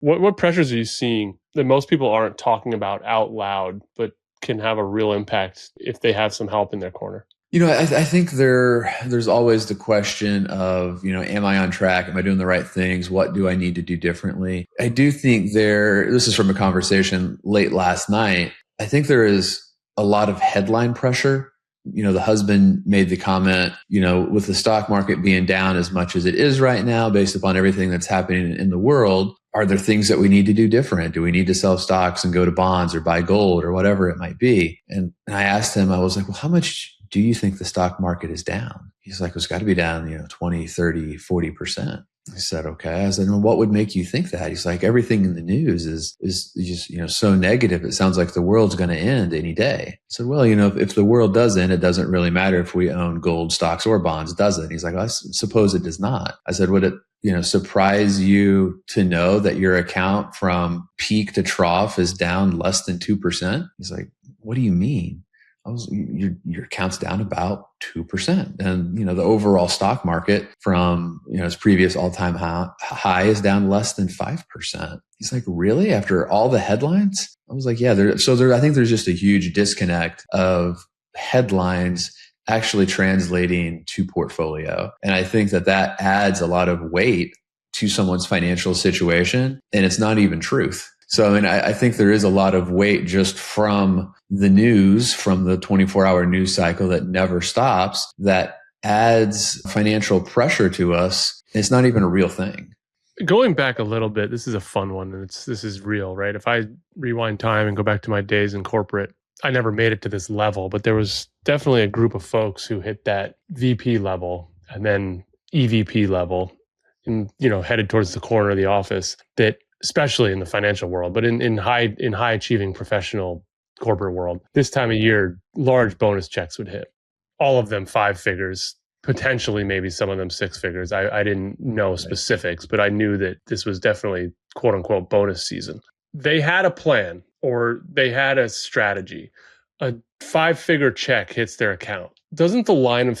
What pressures are you seeing that most people aren't talking about out loud, but can have a real impact if they have some help in their corner? I think there's always the question of, am I on track? Am I doing the right things? What do I need to do differently? I do think this is from a conversation late last night. I think there is a lot of headline pressure. The husband made the comment, with the stock market being down as much as it is right now, based upon everything that's happening in the world, are there things that we need to do different? Do we need to sell stocks and go to bonds or buy gold or whatever it might be? And I asked him, I was like, well, how much do you think the stock market is down? He's like, it's got to be down, 20, 30, 40%. I said, okay. I said, well, what would make you think that? He's like, everything in the news is just, so negative. It sounds like the world's going to end any day. I said, well, if the world does end, it doesn't really matter if we own gold, stocks, or bonds, does it? He's like, I suppose it does not. I said, would it, surprise you to know that your account from peak to trough is down less than 2%? He's like, what do you mean? Your account's down about 2%. And, the overall stock market from, its previous all-time high is down less than 5%. He's like, really? After all the headlines? I was like, yeah. I think there's just a huge disconnect of headlines actually translating to portfolio. And I think that adds a lot of weight to someone's financial situation. And it's not even truth. So, I think there is a lot of weight just from the news, from the 24-hour news cycle that never stops, that adds financial pressure to us. It's not even a real thing. Going back a little bit, this is a fun one, and this is real, right? If I rewind time and go back to my days in corporate, I never made it to this level, but there was definitely a group of folks who hit that VP level and then EVP level and, headed towards the corner of the office that, especially in the financial world, but in high achieving professional corporate world, this time of year, large bonus checks would hit. All of them 5 figures, potentially maybe some of them 6 figures. I didn't know specifics, but I knew that this was definitely quote unquote bonus season. They had a plan or they had a strategy. A 5-figure check hits their account. Does the line of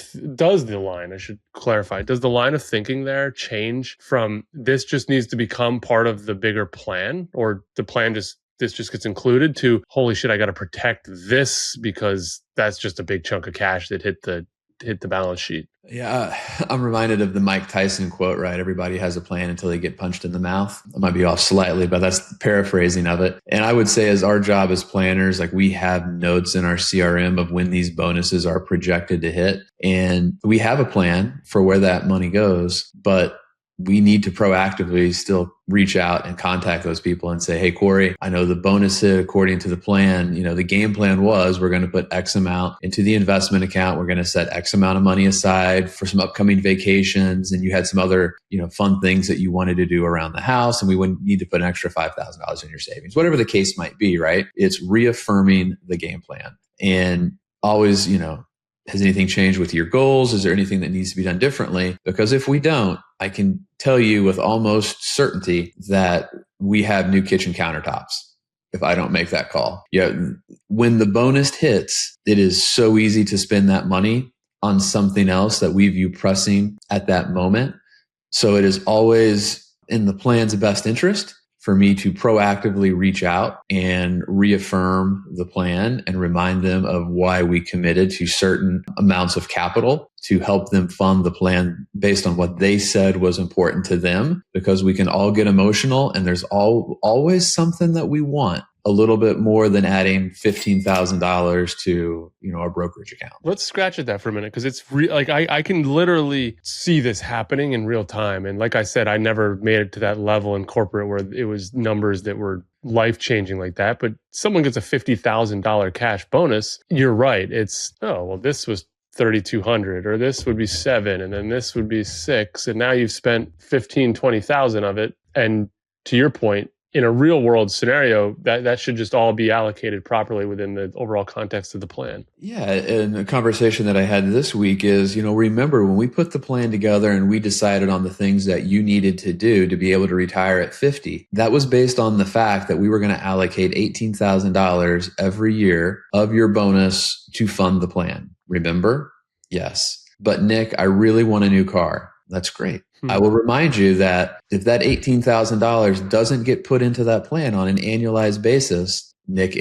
thinking there change from this just needs to become part of the bigger plan, or the plan this just gets included, to holy shit, I got to protect this because that's just a big chunk of cash that hit the balance sheet? Yeah, I'm reminded of the Mike Tyson quote, right? Everybody has a plan until they get punched in the mouth. I might be off slightly, but that's paraphrasing of it. And I would say as our job as planners, like we have notes in our CRM of when these bonuses are projected to hit. And we have a plan for where that money goes, but we need to proactively still reach out and contact those people and say, hey, Corey, I know the bonus hit according to the plan. The game plan was we're going to put X amount into the investment account. We're going to set X amount of money aside for some upcoming vacations. And you had some other, fun things that you wanted to do around the house. And we wouldn't need to put an extra $5,000 in your savings, whatever the case might be, right? It's reaffirming the game plan. And always, has anything changed with your goals? Is there anything that needs to be done differently? Because if we don't, I can tell you with almost certainty that we have new kitchen countertops if I don't make that call. Yeah, when the bonus hits, it is so easy to spend that money on something else that we view pressing at that moment. So it is always in the plan's best interest for me to proactively reach out and reaffirm the plan and remind them of why we committed to certain amounts of capital to help them fund the plan based on what they said was important to them, because we can all get emotional and there's always something that we want a little bit more than adding $15,000 to, our brokerage account. Let's scratch at that for a minute, because it's I can literally see this happening in real time. And like I said, I never made it to that level in corporate where it was numbers that were life-changing like that. But someone gets a $50,000 cash bonus. You're right. It's, oh, well, this was 3,200, or this would be 7, and then this would be 6. And now you've spent 15, 20,000 of it. And to your point, in a real world scenario, that should just all be allocated properly within the overall context of the plan. Yeah. And the conversation that I had this week is, remember when we put the plan together and we decided on the things that you needed to do to be able to retire at 50, that was based on the fact that we were going to allocate $18,000 every year of your bonus to fund the plan. Remember? Yes. But Nick, I really want a new car. That's great. I Hmm. will remind you that if that $18,000 doesn't get put into that plan on an annualized basis, Nick,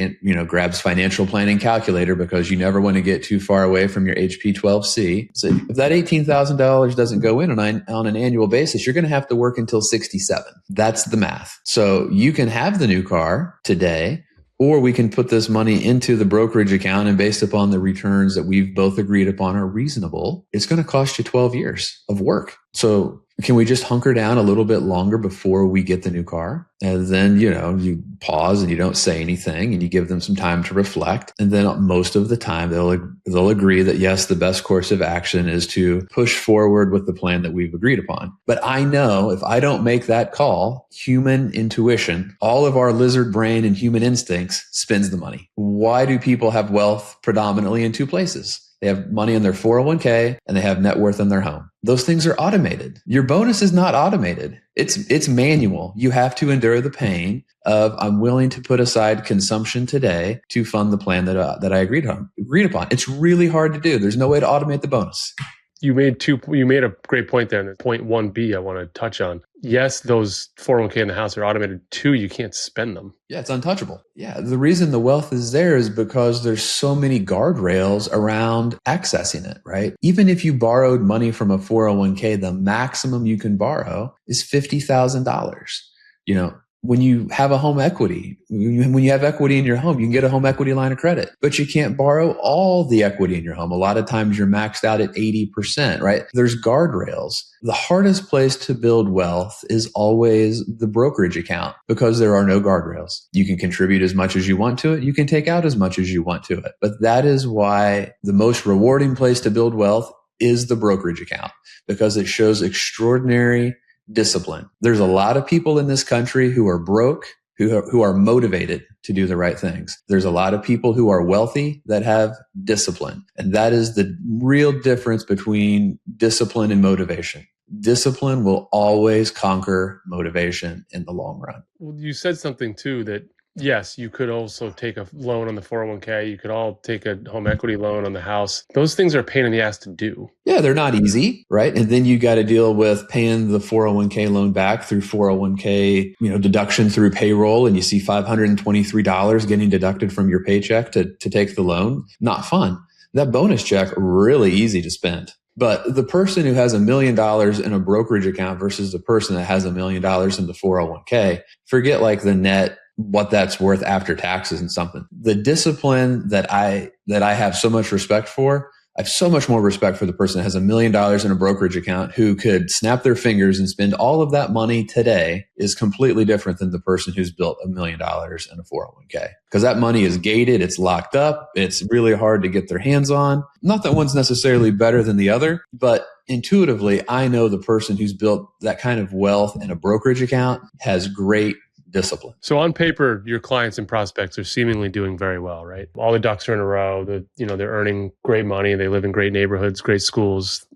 grabs financial planning calculator because you never want to get too far away from your HP 12C. So if that $18,000 doesn't go in on an annual basis, you're going to have to work until 67. That's the math. So you can have the new car today, or we can put this money into the brokerage account, and based upon the returns that we've both agreed upon are reasonable, it's going to cost you 12 years of work. So can we just hunker down a little bit longer before we get the new car? And then, you pause and you don't say anything and you give them some time to reflect. And then most of the time they'll agree that yes, the best course of action is to push forward with the plan that we've agreed upon. But I know if I don't make that call, human intuition, all of our lizard brain and human instincts spends the money. Why do people have wealth predominantly in two places? They have money in their 401k and they have net worth in their home. Those things are automated. Your bonus is not automated. It's manual. You have to endure the pain of I'm willing to put aside consumption today to fund the plan that I agreed upon. It's really hard to do. There's no way to automate the bonus. You made a great point there. And point 1B, I want to touch on. Yes, those 401k in the house are automated. Two, you can't spend them. Yeah, it's untouchable. Yeah, the reason the wealth is there is because there's so many guardrails around accessing it, right? Even if you borrowed money from a 401k, the maximum you can borrow is $50,000. When you have a home equity, when you have equity in your home, you can get a home equity line of credit, but you can't borrow all the equity in your home. A lot of times you're maxed out at 80%, right? There's guardrails. The hardest place to build wealth is always the brokerage account because there are no guardrails. You can contribute as much as you want to it. You can take out as much as you want to it. But that is why the most rewarding place to build wealth is the brokerage account, because it shows extraordinary discipline. There's a lot of people in this country who are broke, who are motivated to do the right things. There's a lot of people who are wealthy that have discipline. And that is the real difference between discipline and motivation. Discipline will always conquer motivation in the long run. Well, you said something too that yes, you could also take a loan on the 401k. You could all take a home equity loan on the house. Those things are a pain in the ass to do. Yeah, they're not easy, right? And then you got to deal with paying the 401k loan back through 401k, deduction through payroll. And you see $523 getting deducted from your paycheck to take the loan. Not fun. That bonus check, really easy to spend. But the person who has $1 million in a brokerage account versus the person that has $1 million in the 401k, forget like the net, what that's worth after taxes and something. The discipline that I have so much respect for, I have so much more respect for the person that has $1 million in a brokerage account who could snap their fingers and spend all of that money today is completely different than the person who's built $1 million in a 401k. Because that money is gated, it's locked up, it's really hard to get their hands on. Not that one's necessarily better than the other, but intuitively, I know the person who's built that kind of wealth in a brokerage account has great discipline. So on paper, your clients and prospects are seemingly doing very well, right? All the ducks are in a row. They're earning great money. They live in great neighborhoods, great schools.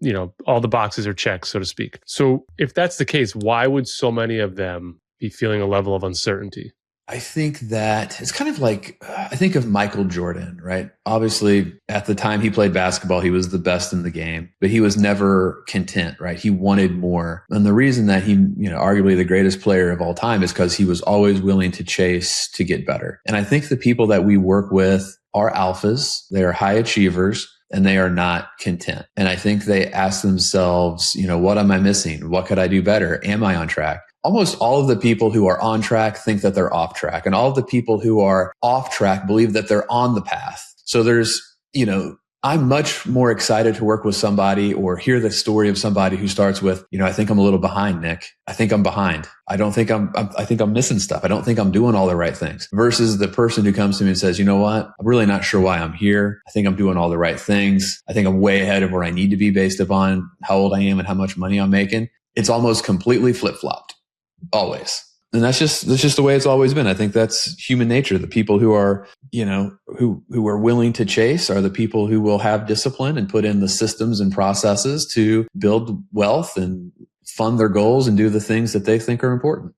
All the boxes are checked, so to speak. So if that's the case, why would so many of them be feeling a level of uncertainty? I think that it's kind of like, I think of Michael Jordan, right? Obviously, at the time he played basketball, he was the best in the game, but he was never content, right? He wanted more. And the reason that he, arguably the greatest player of all time is because he was always willing to chase to get better. And I think the people that we work with are alphas. They are high achievers. And they are not content. And I think they ask themselves, what am I missing? What could I do better? Am I on track? Almost all of the people who are on track think that they're off track. And all of the people who are off track believe that they're on the path. So there's, I'm much more excited to work with somebody or hear the story of somebody who starts with, I think I'm a little behind, Nick. I think I'm behind. I think I'm missing stuff. I don't think I'm doing all the right things versus the person who comes to me and says, you know what? I'm really not sure why I'm here. I think I'm doing all the right things. I think I'm way ahead of where I need to be based upon how old I am and how much money I'm making. It's almost completely flip-flopped. Always. And that's just the way it's always been. I think that's human nature. The people who are, who are willing to chase are the people who will have discipline and put in the systems and processes to build wealth and fund their goals and do the things that they think are important.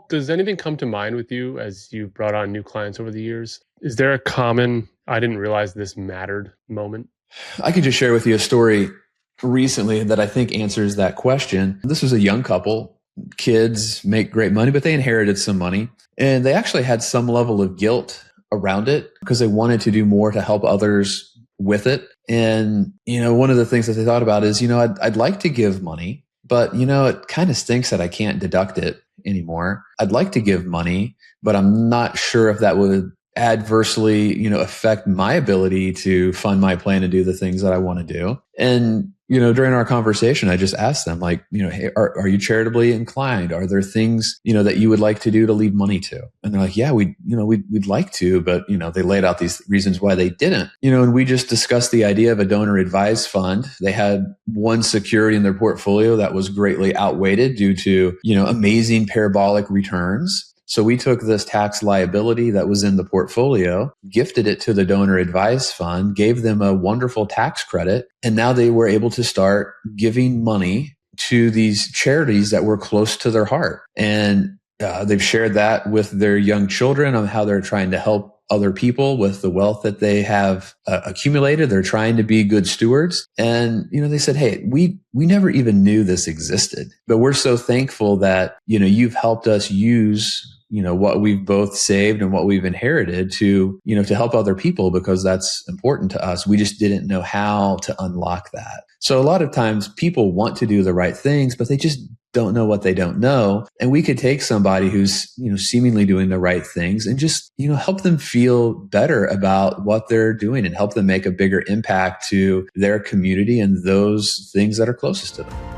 Does anything come to mind with you as you've brought on new clients over the years? Is there a common, I didn't realize this mattered moment? I can just share with you a story. recently that I think answers that question. This was a young couple. Kids make great money, but they inherited some money. And they actually had some level of guilt around it because they wanted to do more to help others with it. And, one of the things that they thought about is, I'd like to give money, but, it kind of stinks that I can't deduct it anymore. I'd like to give money, but I'm not sure if that would adversely, affect my ability to fund my plan and do the things that I want to do. And, during our conversation, I just asked them like, hey, are you charitably inclined? Are there things, that you would like to do to leave money to? And they're like, yeah, we'd like to, but, they laid out these reasons why they didn't, and we just discussed the idea of a donor advised fund. They had one security in their portfolio that was greatly outweighted due to, amazing parabolic returns. So we took this tax liability that was in the portfolio, gifted it to the donor advised fund, gave them a wonderful tax credit, and now they were able to start giving money to these charities that were close to their heart. And they've shared that with their young children on how they're trying to help other people with the wealth that they have accumulated. They're trying to be good stewards. And, they said, hey, we never even knew this existed, but we're so thankful that, you've helped us use what we've both saved and what we've inherited to help other people, because that's important to us. We just didn't know how to unlock that. So a lot of times people want to do the right things, but they just don't know what they don't know. And we could take somebody who's, seemingly doing the right things and just, help them feel better about what they're doing and help them make a bigger impact to their community and those things that are closest to them.